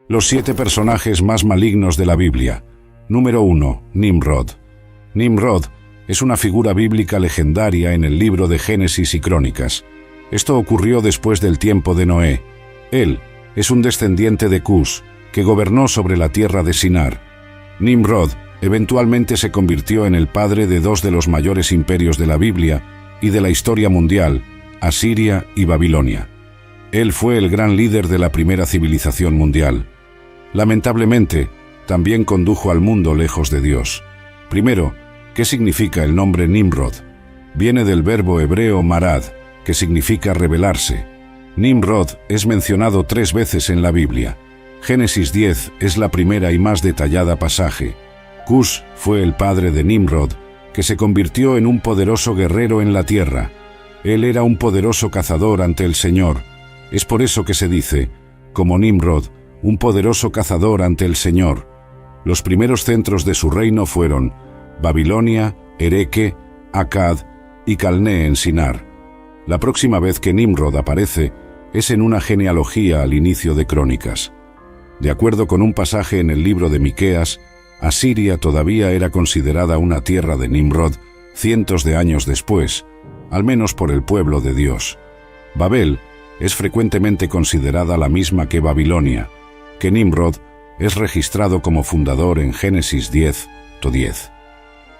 Los 7 personajes más malignos de la Biblia. Número 1. Nimrod. Nimrod es una figura bíblica legendaria en el libro de Génesis y Crónicas. Esto ocurrió después del tiempo de Noé. Él es un descendiente de Cus, que gobernó sobre la tierra de Sinar. Nimrod eventualmente se convirtió en el padre de 2 de los mayores imperios de la Biblia y de la historia mundial, Asiria y Babilonia. Él fue el gran líder de la primera civilización mundial. Lamentablemente, también condujo al mundo lejos de Dios. Primero, ¿qué significa el nombre Nimrod? Viene del verbo hebreo marad, que significa rebelarse. Nimrod es mencionado 3 veces en la Biblia. Génesis 10 es la primera y más detallada pasaje. Cus fue el padre de Nimrod, que se convirtió en un poderoso guerrero en la tierra. Él era un poderoso cazador ante el Señor. Es por eso que se dice, como Nimrod, un poderoso cazador ante el Señor. Los primeros centros de su reino fueron Babilonia, Ereque, Akkad y Calné en Sinar. La próxima vez que Nimrod aparece es en una genealogía al inicio de Crónicas. De acuerdo con un pasaje en el libro de Miqueas, Asiria todavía era considerada una tierra de Nimrod cientos de años después, al menos por el pueblo de Dios. Babel es frecuentemente considerada la misma que Babilonia, que Nimrod es registrado como fundador en Génesis 10:10.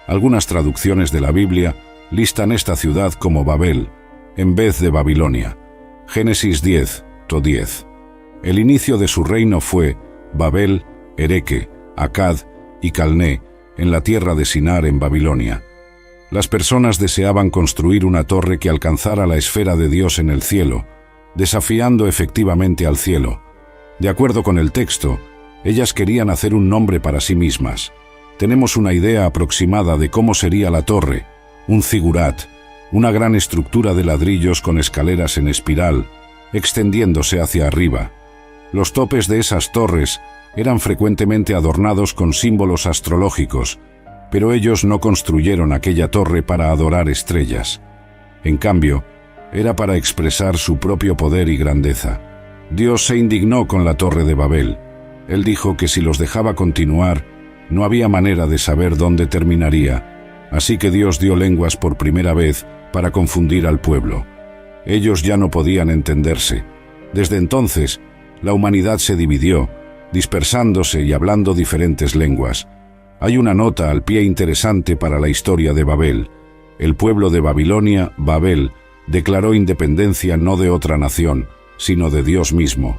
Algunas traducciones de la Biblia listan esta ciudad como Babel, en vez de Babilonia. Génesis 10:10. El inicio de su reino fue Babel, Ereque, Akkad y Calné, en la tierra de Sinar en Babilonia. Las personas deseaban construir una torre que alcanzara la esfera de Dios en el cielo, desafiando efectivamente al cielo. De acuerdo con el texto, ellas querían hacer un nombre para sí mismas. Tenemos una idea aproximada de cómo sería la torre, un zigurat, una gran estructura de ladrillos con escaleras en espiral, extendiéndose hacia arriba. Los topes de esas torres eran frecuentemente adornados con símbolos astrológicos, pero ellos no construyeron aquella torre para adorar estrellas. En cambio, era para expresar su propio poder y grandeza. Dios se indignó con la Torre de Babel. Él dijo que si los dejaba continuar, no había manera de saber dónde terminaría. Así que Dios dio lenguas por primera vez para confundir al pueblo. Ellos ya no podían entenderse. Desde entonces, la humanidad se dividió, dispersándose y hablando diferentes lenguas. Hay una nota al pie interesante para la historia de Babel. El pueblo de Babilonia, Babel, declaró independencia no de otra nación, sino de Dios mismo.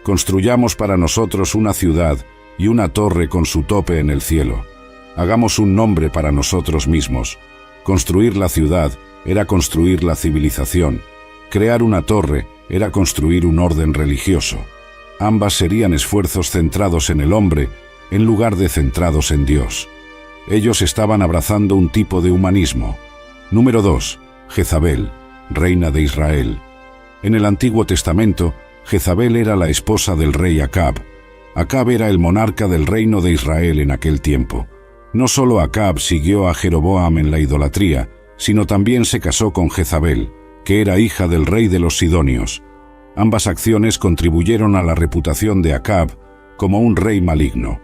Construyamos para nosotros una ciudad y una torre con su tope en el cielo. Hagamos un nombre para nosotros mismos. Construir la ciudad era construir la civilización. Crear una torre era construir un orden religioso. Ambas serían esfuerzos centrados en el hombre, en lugar de centrados en Dios. Ellos estaban abrazando un tipo de humanismo. Número 2. Jezabel, reina de Israel. En el Antiguo Testamento, Jezabel era la esposa del rey Acab. Acab era el monarca del reino de Israel en aquel tiempo. No solo Acab siguió a Jeroboam en la idolatría, sino también se casó con Jezabel, que era hija del rey de los Sidonios. Ambas acciones contribuyeron a la reputación de Acab como un rey maligno.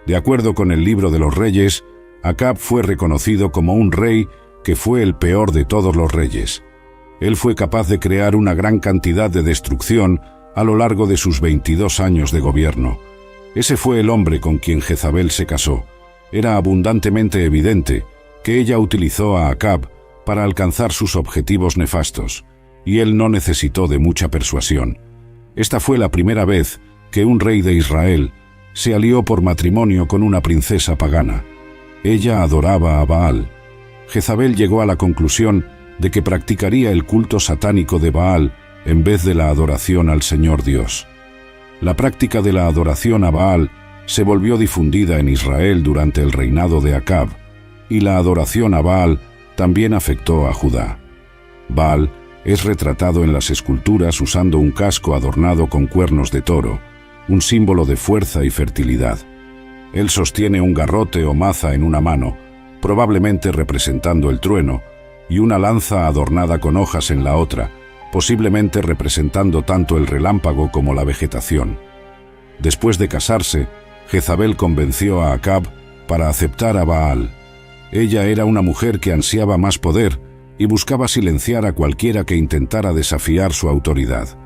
De acuerdo con el libro de los Reyes, Acab fue reconocido como un rey que fue el peor de todos los reyes. Él fue capaz de crear una gran cantidad de destrucción a lo largo de sus 22 años de gobierno. Ese fue el hombre con quien Jezabel se casó. Era abundantemente evidente que ella utilizó a Acab para alcanzar sus objetivos nefastos, y él no necesitó de mucha persuasión. Esta fue la primera vez que un rey de Israel se alió por matrimonio con una princesa pagana. Ella adoraba a Baal. Jezabel llegó a la conclusión de que practicaría el culto satánico de Baal en vez de la adoración al Señor Dios. La práctica de la adoración a Baal se volvió difundida en Israel durante el reinado de Acab, y la adoración a Baal también afectó a Judá. Baal es retratado en las esculturas usando un casco adornado con cuernos de toro, un símbolo de fuerza y fertilidad. Él sostiene un garrote o maza en una mano, probablemente representando el trueno, y una lanza adornada con hojas en la otra, posiblemente representando tanto el relámpago como la vegetación. Después de casarse, Jezabel convenció a Acab para aceptar a Baal. Ella era una mujer que ansiaba más poder y buscaba silenciar a cualquiera que intentara desafiar su autoridad.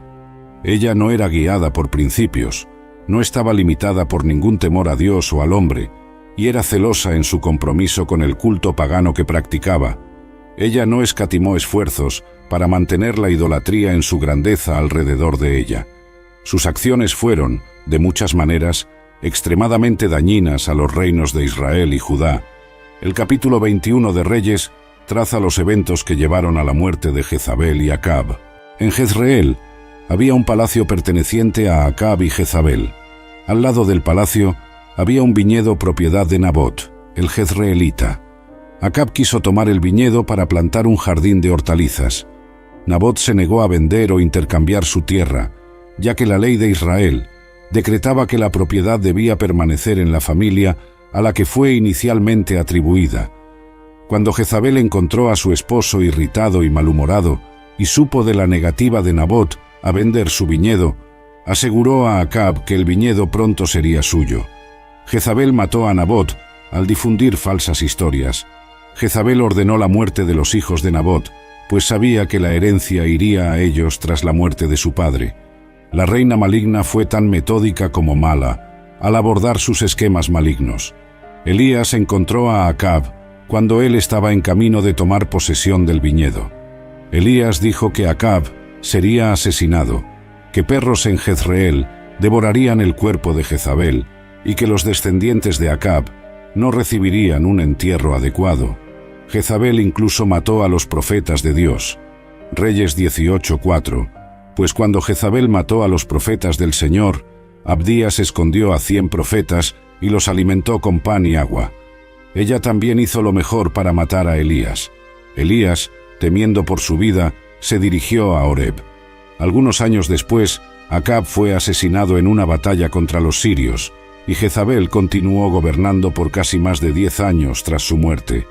Ella no era guiada por principios, no estaba limitada por ningún temor a Dios o al hombre, y era celosa en su compromiso con el culto pagano que practicaba. Ella no escatimó esfuerzos para mantener la idolatría en su grandeza alrededor de ella. Sus acciones fueron, de muchas maneras, extremadamente dañinas a los reinos de Israel y Judá. El capítulo 21 de Reyes traza los eventos que llevaron a la muerte de Jezabel y Acab. En Jezreel había un palacio perteneciente a Acab y Jezabel. Al lado del palacio había un viñedo propiedad de Nabot, el jezreelita. Acab quiso tomar el viñedo para plantar un jardín de hortalizas. Nabot se negó a vender o intercambiar su tierra, ya que la ley de Israel decretaba que la propiedad debía permanecer en la familia a la que fue inicialmente atribuida. Cuando Jezabel encontró a su esposo irritado y malhumorado y supo de la negativa de Nabot a vender su viñedo, aseguró a Acab que el viñedo pronto sería suyo. Jezabel mató a Nabot al difundir falsas historias. Jezabel ordenó la muerte de los hijos de Nabot, pues sabía que la herencia iría a ellos tras la muerte de su padre. La reina maligna fue tan metódica como mala al abordar sus esquemas malignos. Elías encontró a Acab cuando él estaba en camino de tomar posesión del viñedo. Elías dijo que Acab sería asesinado, que perros en Jezreel devorarían el cuerpo de Jezabel y que los descendientes de Acab no recibirían un entierro adecuado. Jezabel incluso mató a los profetas de Dios. Reyes 18:4. Pues cuando Jezabel mató a los profetas del Señor, Abdías escondió a 100 profetas y los alimentó con pan y agua. Ella también hizo lo mejor para matar a Elías. Elías, temiendo por su vida, se dirigió a Horeb. Algunos años después, Acab fue asesinado en una batalla contra los sirios, y Jezabel continuó gobernando por casi más de 10 años tras su muerte.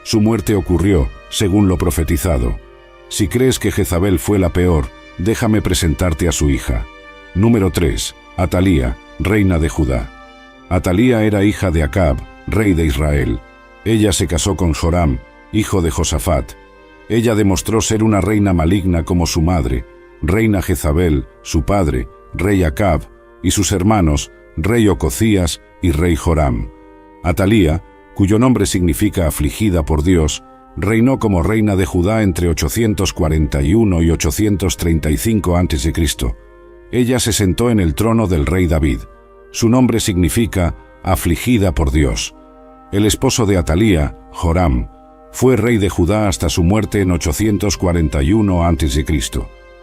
Su muerte ocurrió, según lo profetizado. Si crees que Jezabel fue la peor, déjame presentarte a su hija. Número 3. Atalía, reina de Judá. Atalía era hija de Acab, rey de Israel. Ella se casó con Joram, hijo de Josafat. Ella demostró ser una reina maligna como su madre, reina Jezabel, su padre, rey Acab, y sus hermanos, rey Ococías y rey Joram. Atalía, cuyo nombre significa afligida por Dios, reinó como reina de Judá entre 841 y 835 a.C. Ella se sentó en el trono del rey David. Su nombre significa afligida por Dios. El esposo de Atalía, Joram, fue rey de Judá hasta su muerte en 841 a.C.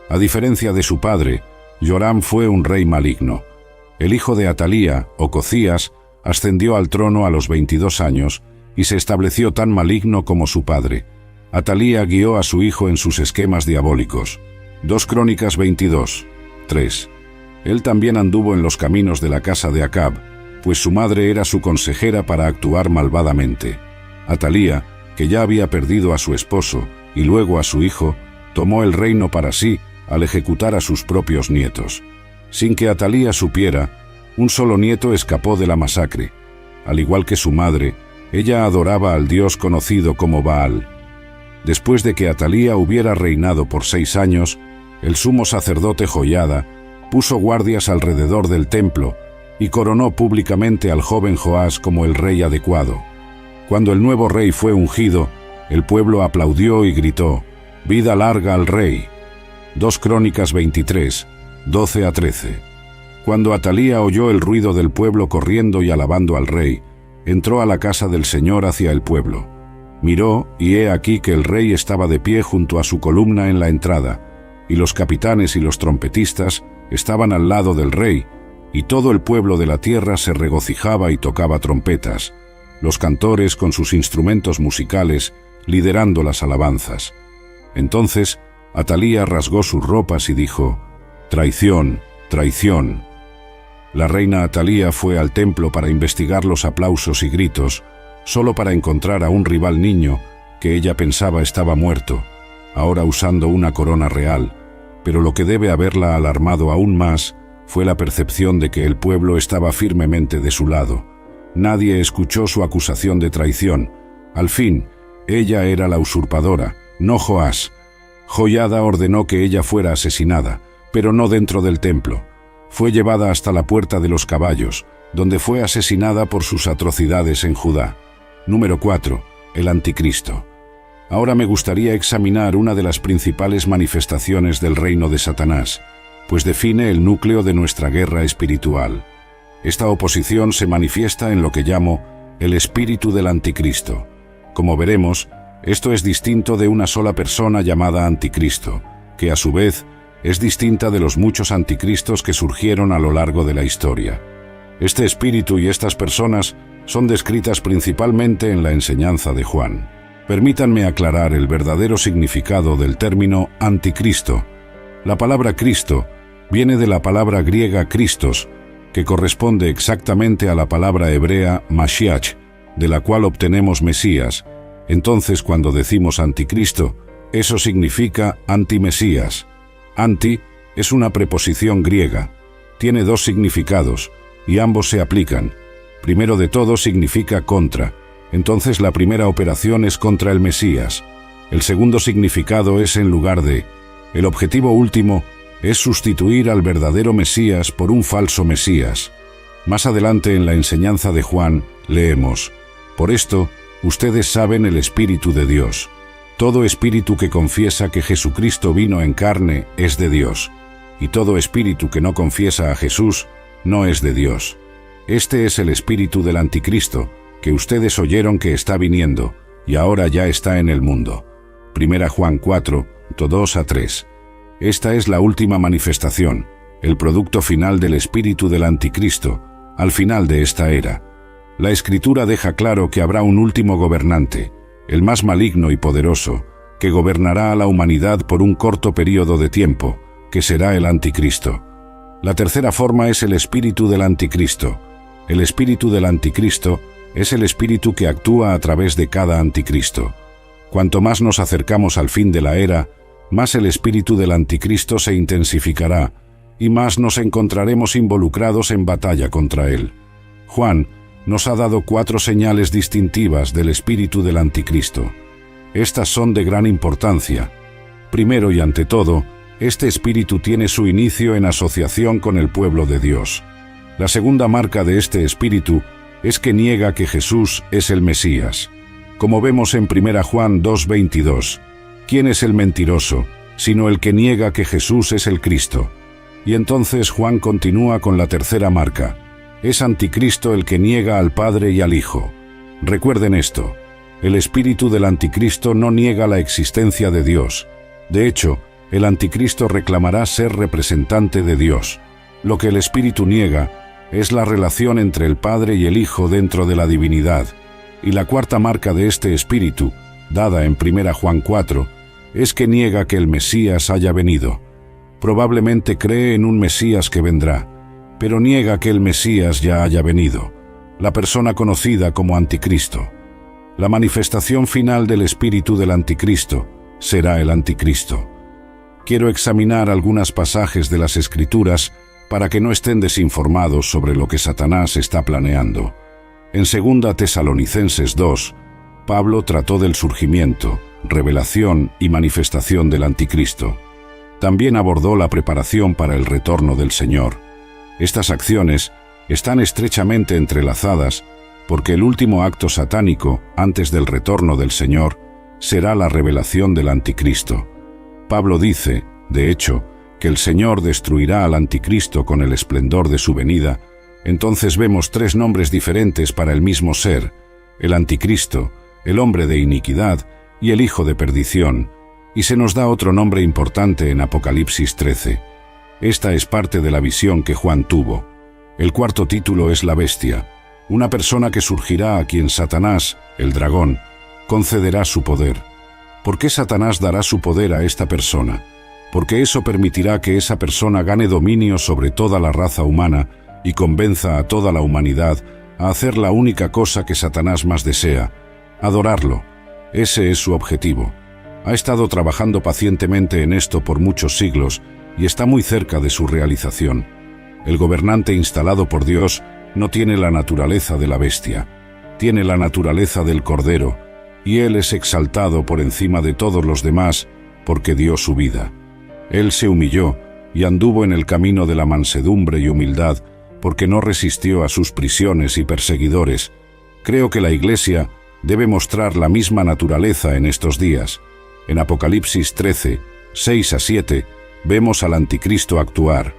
A diferencia de su padre, Joram fue un rey maligno. El hijo de Atalía, Ococías, ascendió al trono a los 22 años y se estableció tan maligno como su padre. Atalía guió a su hijo en sus esquemas diabólicos. 2 Crónicas 22:3. Él también anduvo en los caminos de la casa de Acab, pues su madre era su consejera para actuar malvadamente. Atalía, que ya había perdido a su esposo y luego a su hijo, tomó el reino para sí al ejecutar a sus propios nietos. Sin que Atalía supiera, un solo nieto escapó de la masacre. Al igual que su madre, ella adoraba al dios conocido como Baal. Después de que Atalía hubiera reinado por 6 años, el sumo sacerdote Joiada puso guardias alrededor del templo y coronó públicamente al joven Joás como el rey adecuado. Cuando el nuevo rey fue ungido, el pueblo aplaudió y gritó: «¡Vida larga al rey!». 2 Crónicas 23:12-13. Cuando Atalía oyó el ruido del pueblo corriendo y alabando al rey, entró a la casa del Señor hacia el pueblo. Miró, y he aquí que el rey estaba de pie junto a su columna en la entrada, y los capitanes y los trompetistas estaban al lado del rey, y todo el pueblo de la tierra se regocijaba y tocaba trompetas, los cantores con sus instrumentos musicales liderando las alabanzas. Entonces Atalía rasgó sus ropas y dijo: «Traición, traición». La reina Atalía fue al templo para investigar los aplausos y gritos, solo para encontrar a un rival niño que ella pensaba estaba muerto, ahora usando una corona real. Pero lo que debe haberla alarmado aún más fue la percepción de que el pueblo estaba firmemente de su lado. Nadie escuchó su acusación de traición. Al fin, ella era la usurpadora, no Joás. Joiada ordenó que ella fuera asesinada, pero no dentro del templo. Fue llevada hasta la Puerta de los Caballos, donde fue asesinada por sus atrocidades en Judá. Número 4. El Anticristo. Ahora me gustaría examinar una de las principales manifestaciones del reino de Satanás, pues define el núcleo de nuestra guerra espiritual. Esta oposición se manifiesta en lo que llamo el espíritu del Anticristo. Como veremos, esto es distinto de una sola persona llamada Anticristo, que a su vez es distinta de los muchos anticristos que surgieron a lo largo de la historia. Este espíritu y estas personas son descritas principalmente en la enseñanza de Juan. Permítanme aclarar el verdadero significado del término anticristo. La palabra Cristo viene de la palabra griega Christos, que corresponde exactamente a la palabra hebrea Mashiach, de la cual obtenemos Mesías. Entonces, cuando decimos anticristo, eso significa antimesías. Anti es una preposición griega. Tiene dos significados, y ambos se aplican. Primero de todo significa contra. Entonces la primera operación es contra el Mesías. El segundo significado es en lugar de. El objetivo último es sustituir al verdadero Mesías por un falso Mesías. Más adelante en la enseñanza de Juan leemos: por esto, ustedes saben el Espíritu de Dios. Todo espíritu que confiesa que Jesucristo vino en carne es de Dios, y todo espíritu que no confiesa a Jesús no es de Dios. Este es el espíritu del Anticristo, que ustedes oyeron que está viniendo, y ahora ya está en el mundo. 1 Juan 4, 2-3. Esta es la última manifestación, el producto final del espíritu del Anticristo, al final de esta era. La Escritura deja claro que habrá un último gobernante, el más maligno y poderoso, que gobernará a la humanidad por un corto período de tiempo, que será el Anticristo. La tercera forma es el espíritu del Anticristo. El espíritu del Anticristo es el espíritu que actúa a través de cada Anticristo. Cuanto más nos acercamos al fin de la era, más el espíritu del Anticristo se intensificará, y más nos encontraremos involucrados en batalla contra él. Juan nos ha dado 4 señales distintivas del espíritu del Anticristo. Estas son de gran importancia. Primero y ante todo, este espíritu tiene su inicio en asociación con el pueblo de Dios. La segunda marca de este espíritu es que niega que Jesús es el Mesías. Como vemos en 1 Juan 2:22, ¿quién es el mentiroso, sino el que niega que Jesús es el Cristo? Y entonces Juan continúa con la tercera marca. Es Anticristo el que niega al Padre y al Hijo. Recuerden esto, el espíritu del Anticristo no niega la existencia de Dios. De hecho, el Anticristo reclamará ser representante de Dios. Lo que el espíritu niega es la relación entre el Padre y el Hijo dentro de la divinidad. Y la cuarta marca de este espíritu, dada en 1 Juan 4, es que niega que el Mesías haya venido. Probablemente cree en un Mesías que vendrá, pero niega que el Mesías ya haya venido, la persona conocida como Anticristo. La manifestación final del espíritu del Anticristo será el Anticristo. Quiero examinar algunos pasajes de las Escrituras para que no estén desinformados sobre lo que Satanás está planeando. En 2 Tesalonicenses 2, Pablo trató del surgimiento, revelación y manifestación del Anticristo. También abordó la preparación para el retorno del Señor. Estas acciones están estrechamente entrelazadas porque el último acto satánico antes del retorno del Señor será la revelación del Anticristo. Pablo dice, de hecho, que el Señor destruirá al Anticristo con el esplendor de su venida. Entonces vemos 3 nombres diferentes para el mismo ser: el Anticristo, el hombre de iniquidad y el hijo de perdición, y se nos da otro nombre importante en Apocalipsis 13. Esta es parte de la visión que Juan tuvo. El cuarto título es la bestia, una persona que surgirá a quien Satanás, el dragón, concederá su poder. ¿Por qué Satanás dará su poder a esta persona? Porque eso permitirá que esa persona gane dominio sobre toda la raza humana y convenza a toda la humanidad a hacer la única cosa que Satanás más desea: adorarlo. Ese es su objetivo. Ha estado trabajando pacientemente en esto por muchos siglos y está muy cerca de su realización. El gobernante instalado por Dios no tiene la naturaleza de la bestia, tiene la naturaleza del Cordero, y Él es exaltado por encima de todos los demás porque dio su vida. Él se humilló y anduvo en el camino de la mansedumbre y humildad porque no resistió a sus prisiones y perseguidores. Creo que la Iglesia debe mostrar la misma naturaleza en estos días. En Apocalipsis 13, 6-7, vemos al anticristo actuar,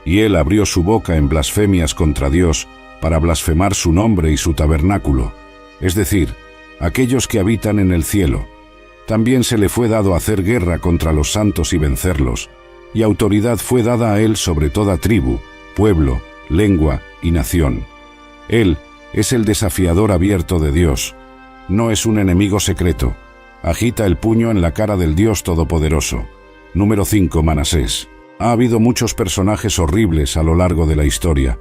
y él abrió su boca en blasfemias contra Dios para blasfemar su nombre y su tabernáculo, es decir, aquellos que habitan en el cielo. También se le fue dado hacer guerra contra los santos y vencerlos, y autoridad fue dada a él sobre toda tribu, pueblo, lengua y nación. Él es el desafiador abierto de Dios, no es un enemigo secreto. Agita el puño en la cara del Dios Todopoderoso. Número 5. Manasés. Ha habido muchos personajes horribles a lo largo de la historia.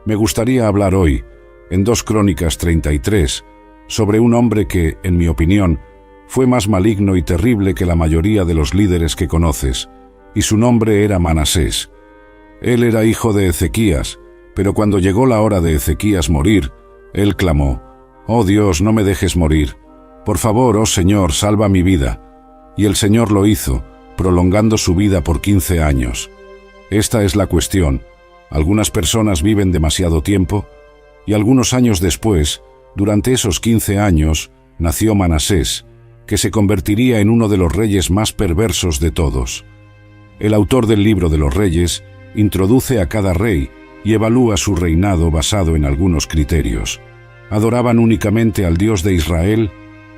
Me gustaría hablar hoy, en 2 Crónicas 33, sobre un hombre que, en mi opinión, fue más maligno y terrible que la mayoría de los líderes que conoces, y su nombre era Manasés. Él era hijo de Ezequías, pero cuando llegó la hora de Ezequías morir, él clamó: «Oh Dios, no me dejes morir. Por favor, oh Señor, salva mi vida». Y el Señor lo hizo, prolongando su vida por 15 años. Esta es la cuestión. Algunas personas viven demasiado tiempo, y algunos años después, durante esos 15 años, nació Manasés, que se convertiría en uno de los reyes más perversos de todos. El autor del libro de los Reyes introduce a cada rey y evalúa su reinado basado en algunos criterios. Adoraban únicamente al Dios de Israel,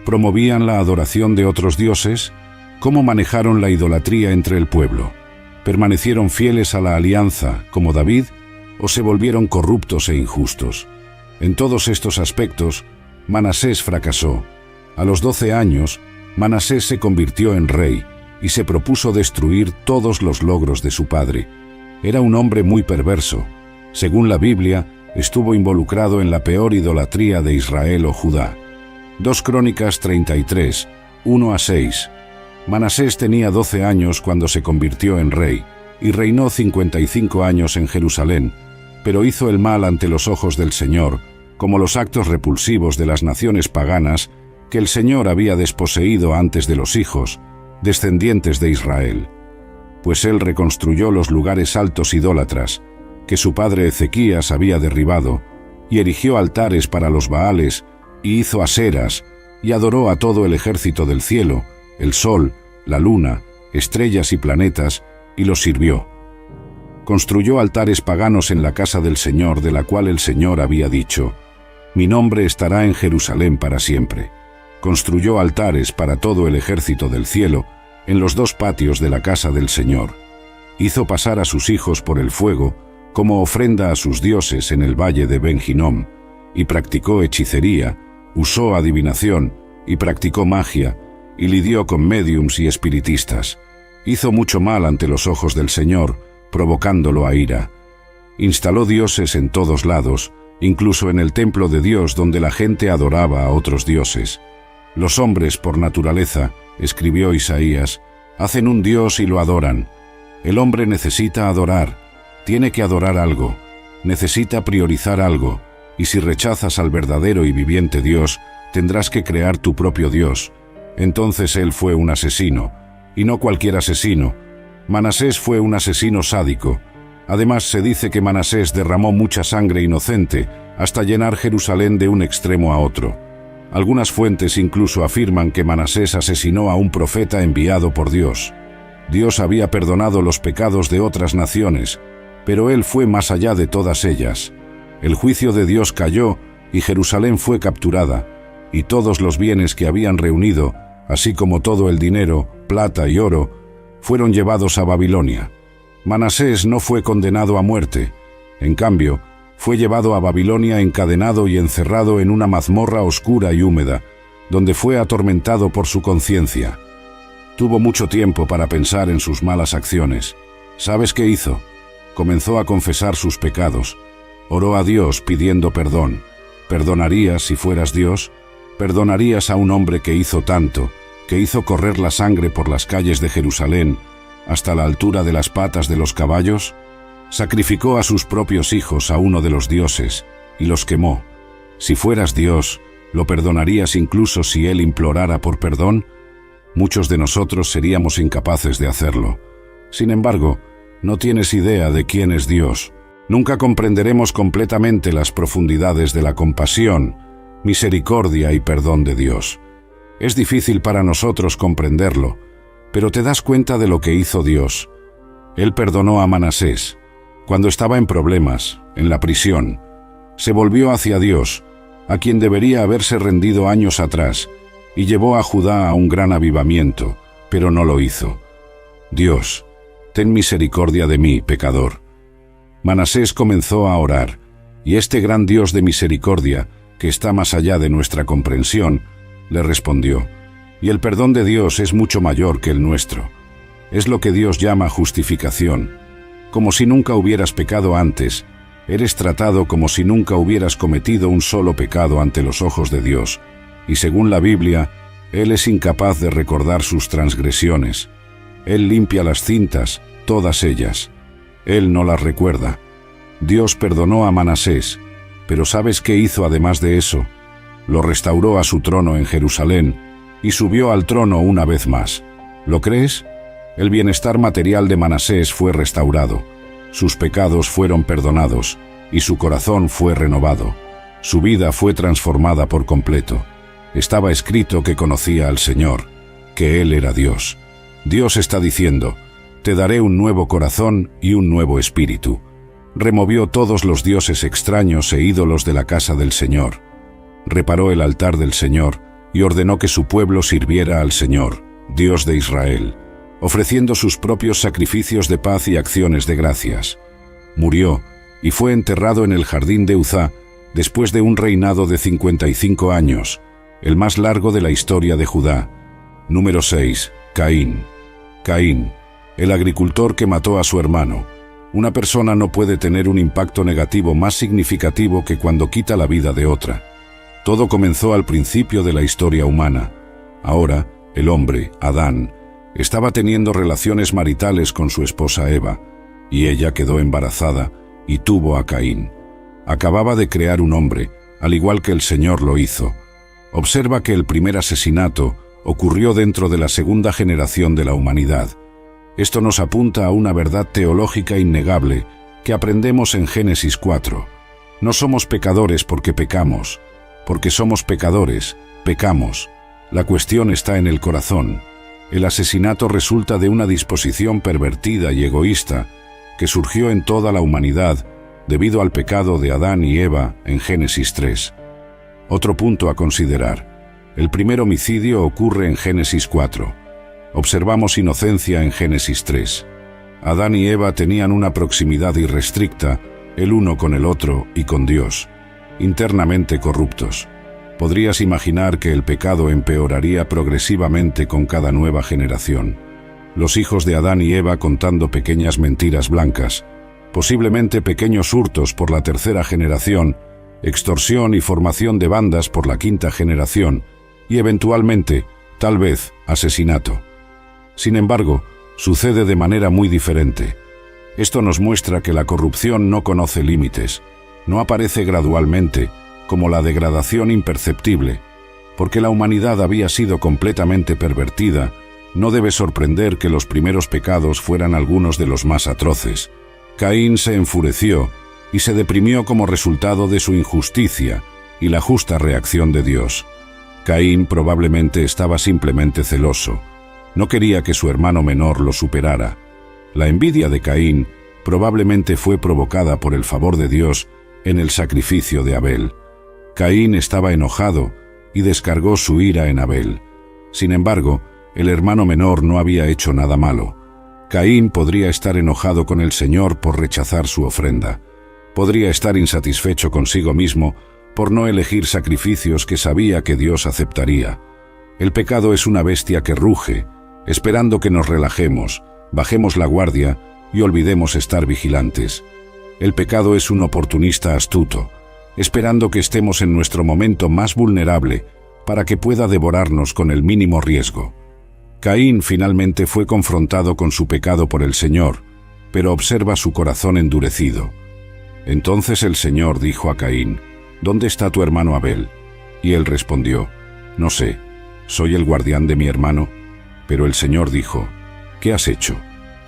promovían la adoración de otros dioses, cómo manejaron la idolatría entre el pueblo, permanecieron fieles a la alianza, como David, o se volvieron corruptos e injustos. En todos estos aspectos, Manasés fracasó. A los 12 años, Manasés se convirtió en rey y se propuso destruir todos los logros de su padre. Era un hombre muy perverso. Según la Biblia, estuvo involucrado en la peor idolatría de Israel o Judá. 2 Crónicas 33, 1-6. Manasés tenía 12 años cuando se convirtió en rey, y reinó 55 años en Jerusalén, pero hizo el mal ante los ojos del Señor, como los actos repulsivos de las naciones paganas que el Señor había desposeído antes de los hijos, descendientes de Israel. Pues él reconstruyó los lugares altos idólatras, que su padre Ezequías había derribado, y erigió altares para los Baales, y hizo aseras, y adoró a todo el ejército del cielo, el sol, la luna, estrellas y planetas, y los sirvió. Construyó altares paganos en la casa del Señor, de la cual el Señor había dicho: «Mi nombre estará en Jerusalén para siempre». Construyó altares para todo el ejército del cielo, en los 2 patios de la casa del Señor. Hizo pasar a sus hijos por el fuego, como ofrenda a sus dioses en el valle de Ben Hinnom, y practicó hechicería, usó adivinación, y practicó magia, y lidió con médiums y espiritistas. Hizo mucho mal ante los ojos del Señor, provocándolo a ira. Instaló dioses en todos lados, incluso en el templo de Dios donde la gente adoraba a otros dioses. Los hombres, por naturaleza, escribió Isaías, hacen un Dios y lo adoran. El hombre necesita adorar, tiene que adorar algo, necesita priorizar algo, y si rechazas al verdadero y viviente Dios, tendrás que crear tu propio Dios. Entonces él fue un asesino, y no cualquier asesino. Manasés fue un asesino sádico. Además se dice que Manasés derramó mucha sangre inocente hasta llenar Jerusalén de un extremo a otro. Algunas fuentes incluso afirman que Manasés asesinó a un profeta enviado por Dios. Dios había perdonado los pecados de otras naciones, pero él fue más allá de todas ellas. El juicio de Dios cayó y Jerusalén fue capturada, y todos los bienes que habían reunido, así como todo el dinero, plata y oro, fueron llevados a Babilonia. Manasés no fue condenado a muerte. En cambio, fue llevado a Babilonia encadenado y encerrado en una mazmorra oscura y húmeda, donde fue atormentado por su conciencia. Tuvo mucho tiempo para pensar en sus malas acciones. ¿Sabes qué hizo? Comenzó a confesar sus pecados. Oró a Dios pidiendo perdón. ¿Perdonarías si fueras Dios? ¿Perdonarías a un hombre que hizo tanto, que hizo correr la sangre por las calles de Jerusalén hasta la altura de las patas de los caballos? Sacrificó a sus propios hijos a uno de los dioses y los quemó. Si fueras Dios, ¿lo perdonarías incluso si Él implorara por perdón? Muchos de nosotros seríamos incapaces de hacerlo. Sin embargo, no tienes idea de quién es Dios. Nunca comprenderemos completamente las profundidades de la compasión, misericordia y perdón de Dios. Es difícil para nosotros comprenderlo, pero te das cuenta de lo que hizo Dios. Él perdonó a Manasés. Cuando estaba en problemas, en la prisión, se volvió hacia Dios, a quien debería haberse rendido años atrás, y llevó a Judá a un gran avivamiento, pero no lo hizo. Dios, ten misericordia de mí, pecador. Manasés comenzó a orar, y este gran Dios de misericordia, que está más allá de nuestra comprensión, le respondió, y el perdón de Dios es mucho mayor que el nuestro. Es lo que Dios llama justificación. Como si nunca hubieras pecado antes, eres tratado como si nunca hubieras cometido un solo pecado ante los ojos de Dios, y según la Biblia, Él es incapaz de recordar sus transgresiones. Él limpia las cintas, todas ellas. Él no las recuerda. Dios perdonó a Manasés, pero ¿sabes qué hizo además de eso? Lo restauró a su trono en Jerusalén y subió al trono una vez más. ¿Lo crees? El bienestar material de Manasés fue restaurado, sus pecados fueron perdonados y su corazón fue renovado. Su vida fue transformada por completo. Estaba escrito que conocía al Señor, que Él era Dios. Dios está diciendo, te daré un nuevo corazón y un nuevo espíritu. Removió todos los dioses extraños e ídolos de la casa del Señor. Reparó el altar del Señor y ordenó que su pueblo sirviera al Señor, Dios de Israel, ofreciendo sus propios sacrificios de paz y acciones de gracias. Murió y fue enterrado en el jardín de Uzá después de un reinado de 55 años, el más largo de la historia de Judá. Número 6. Caín. Caín, el agricultor que mató a su hermano. Una persona no puede tener un impacto negativo más significativo que cuando quita la vida de otra. Todo comenzó al principio de la historia humana. Ahora, el hombre, Adán, estaba teniendo relaciones maritales con su esposa Eva, y ella quedó embarazada y tuvo a Caín. Acababa de crear un hombre, al igual que el Señor lo hizo. Observa que el primer asesinato ocurrió dentro de la segunda generación de la humanidad. Esto nos apunta a una verdad teológica innegable que aprendemos en Génesis 4. No somos pecadores porque pecamos. Porque somos pecadores, pecamos. La cuestión está en el corazón. El asesinato resulta de una disposición pervertida y egoísta que surgió en toda la humanidad debido al pecado de Adán y Eva en Génesis 3. Otro punto a considerar. El primer homicidio ocurre en Génesis 4. Observamos inocencia en Génesis 3. Adán y Eva tenían una proximidad irrestricta, el uno con el otro y con Dios, internamente corruptos. Podrías imaginar que el pecado empeoraría progresivamente con cada nueva generación. Los hijos de Adán y Eva contando pequeñas mentiras blancas, posiblemente pequeños hurtos por la tercera generación, extorsión y formación de bandas por la quinta generación, y eventualmente, tal vez, asesinato. Sin embargo, sucede de manera muy diferente. Esto nos muestra que la corrupción no conoce límites, no aparece gradualmente, como la degradación imperceptible. Porque la humanidad había sido completamente pervertida, no debe sorprender que los primeros pecados fueran algunos de los más atroces. Caín se enfureció y se deprimió como resultado de su injusticia y la justa reacción de Dios. Caín probablemente estaba simplemente celoso. No quería que su hermano menor lo superara. La envidia de Caín probablemente fue provocada por el favor de Dios en el sacrificio de Abel. Caín estaba enojado y descargó su ira en Abel. Sin embargo, el hermano menor no había hecho nada malo. Caín podría estar enojado con el Señor por rechazar su ofrenda. Podría estar insatisfecho consigo mismo por no elegir sacrificios que sabía que Dios aceptaría. El pecado es una bestia que ruge, esperando que nos relajemos, bajemos la guardia y olvidemos estar vigilantes. El pecado es un oportunista astuto, esperando que estemos en nuestro momento más vulnerable para que pueda devorarnos con el mínimo riesgo. Caín finalmente fue confrontado con su pecado por el Señor, pero observa su corazón endurecido. Entonces el Señor dijo a Caín: «¿Dónde está tu hermano Abel?». Y él respondió: «No sé, soy el guardián de mi hermano». Pero el Señor dijo: «¿Qué has hecho?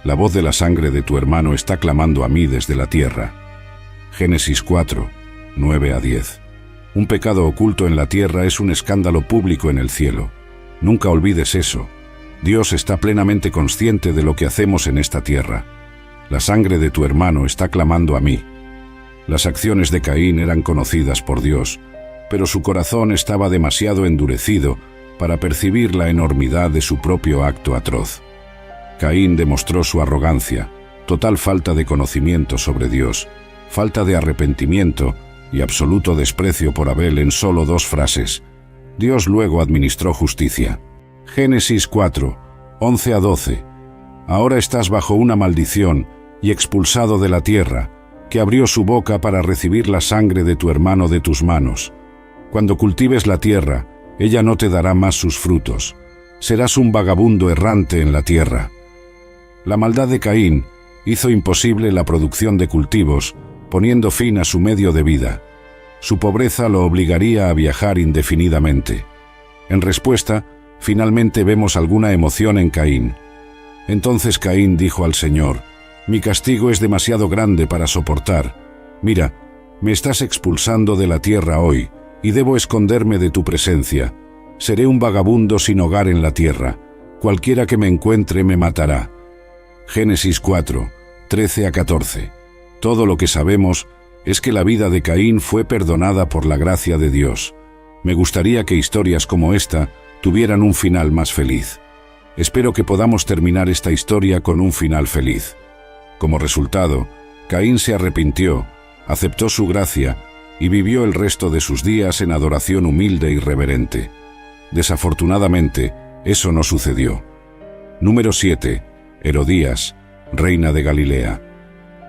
La voz de la sangre de tu hermano está clamando a mí desde la tierra». Génesis 4, 9 a 10. Un pecado oculto en la tierra es un escándalo público en el cielo. Nunca olvides eso. Dios está plenamente consciente de lo que hacemos en esta tierra. La sangre de tu hermano está clamando a mí. Las acciones de Caín eran conocidas por Dios, pero su corazón estaba demasiado endurecido para percibir la enormidad de su propio acto atroz. Caín demostró su arrogancia, total falta de conocimiento sobre Dios, falta de arrepentimiento y absoluto desprecio por Abel en solo 2 frases. Dios luego administró justicia. Génesis 4, 11 a 12. Ahora estás bajo una maldición y expulsado de la tierra, que abrió su boca para recibir la sangre de tu hermano de tus manos. Cuando cultives la tierra, ella no te dará más sus frutos. Serás un vagabundo errante en la tierra. La maldad de Caín hizo imposible la producción de cultivos, poniendo fin a su medio de vida. Su pobreza lo obligaría a viajar indefinidamente. En respuesta, finalmente vemos alguna emoción en Caín. Entonces Caín dijo al Señor: «Mi castigo es demasiado grande para soportar. Mira, me estás expulsando de la tierra hoy, y debo esconderme de tu presencia. Seré un vagabundo sin hogar en la tierra. Cualquiera que me encuentre me matará». Génesis 4, 13 a 14. Todo lo que sabemos es que la vida de Caín fue perdonada por la gracia de Dios. Me gustaría que historias como esta tuvieran un final más feliz. Espero que podamos terminar esta historia con un final feliz. Como resultado, Caín se arrepintió, aceptó su gracia y vivió el resto de sus días en adoración humilde y reverente. Desafortunadamente, eso no sucedió. Número 7. Herodías, reina de Galilea.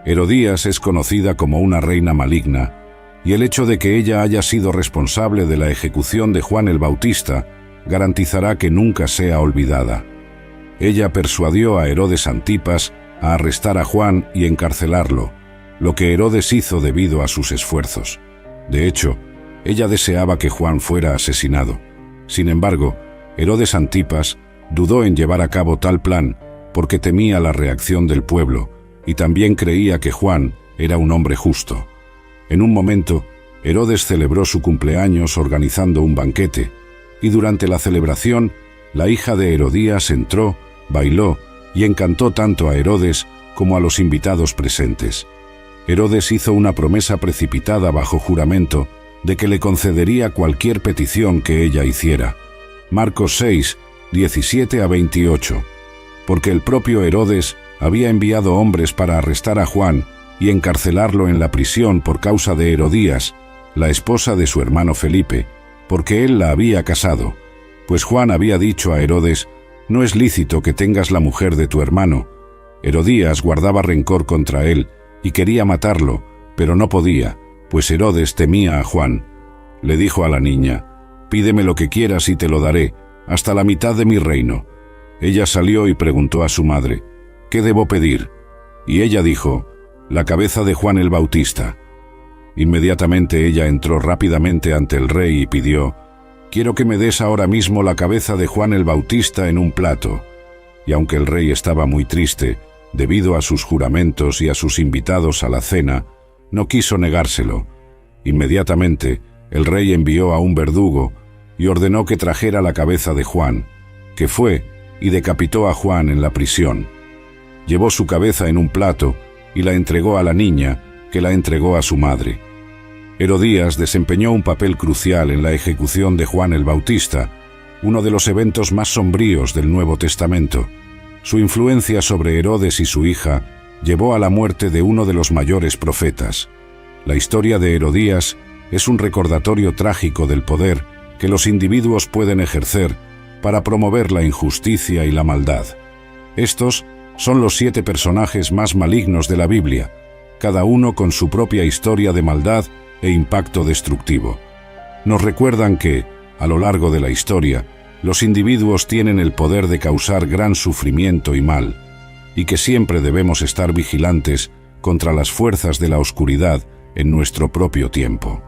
Herodías es conocida como una reina maligna, y el hecho de que ella haya sido responsable de la ejecución de Juan el Bautista garantizará que nunca sea olvidada. Ella persuadió a Herodes Antipas a arrestar a Juan y encarcelarlo, lo que Herodes hizo debido a sus esfuerzos. De hecho, ella deseaba que Juan fuera asesinado. Sin embargo, Herodes Antipas dudó en llevar a cabo tal plan porque temía la reacción del pueblo y también creía que Juan era un hombre justo. En un momento, Herodes celebró su cumpleaños organizando un banquete, y durante la celebración, la hija de Herodías entró, bailó y encantó tanto a Herodes como a los invitados presentes. Herodes hizo una promesa precipitada bajo juramento de que le concedería cualquier petición que ella hiciera. Marcos 6, 17 a 28. Porque el propio Herodes había enviado hombres para arrestar a Juan y encarcelarlo en la prisión por causa de Herodías, la esposa de su hermano Felipe, porque él la había casado. Pues Juan había dicho a Herodes: «No es lícito que tengas la mujer de tu hermano». Herodías guardaba rencor contra él y quería matarlo, pero no podía, pues Herodes temía a Juan. Le dijo a la niña: «Pídeme lo que quieras y te lo daré, hasta la mitad de mi reino». Ella salió y preguntó a su madre: «¿Qué debo pedir?». Y ella dijo: «La cabeza de Juan el Bautista». Inmediatamente ella entró rápidamente ante el rey y pidió: «Quiero que me des ahora mismo la cabeza de Juan el Bautista en un plato». Y aunque el rey estaba muy triste, debido a sus juramentos y a sus invitados a la cena, no quiso negárselo. Inmediatamente, el rey envió a un verdugo y ordenó que trajera la cabeza de Juan, que fue y decapitó a Juan en la prisión. Llevó su cabeza en un plato y la entregó a la niña, que la entregó a su madre. Herodías desempeñó un papel crucial en la ejecución de Juan el Bautista, uno de los eventos más sombríos del Nuevo Testamento. Su influencia sobre Herodes y su hija llevó a la muerte de uno de los mayores profetas. La historia de Herodías es un recordatorio trágico del poder que los individuos pueden ejercer para promover la injusticia y la maldad. Estos son los 7 personajes más malignos de la Biblia, cada uno con su propia historia de maldad e impacto destructivo. Nos recuerdan que, a lo largo de la historia, los individuos tienen el poder de causar gran sufrimiento y mal, y que siempre debemos estar vigilantes contra las fuerzas de la oscuridad en nuestro propio tiempo.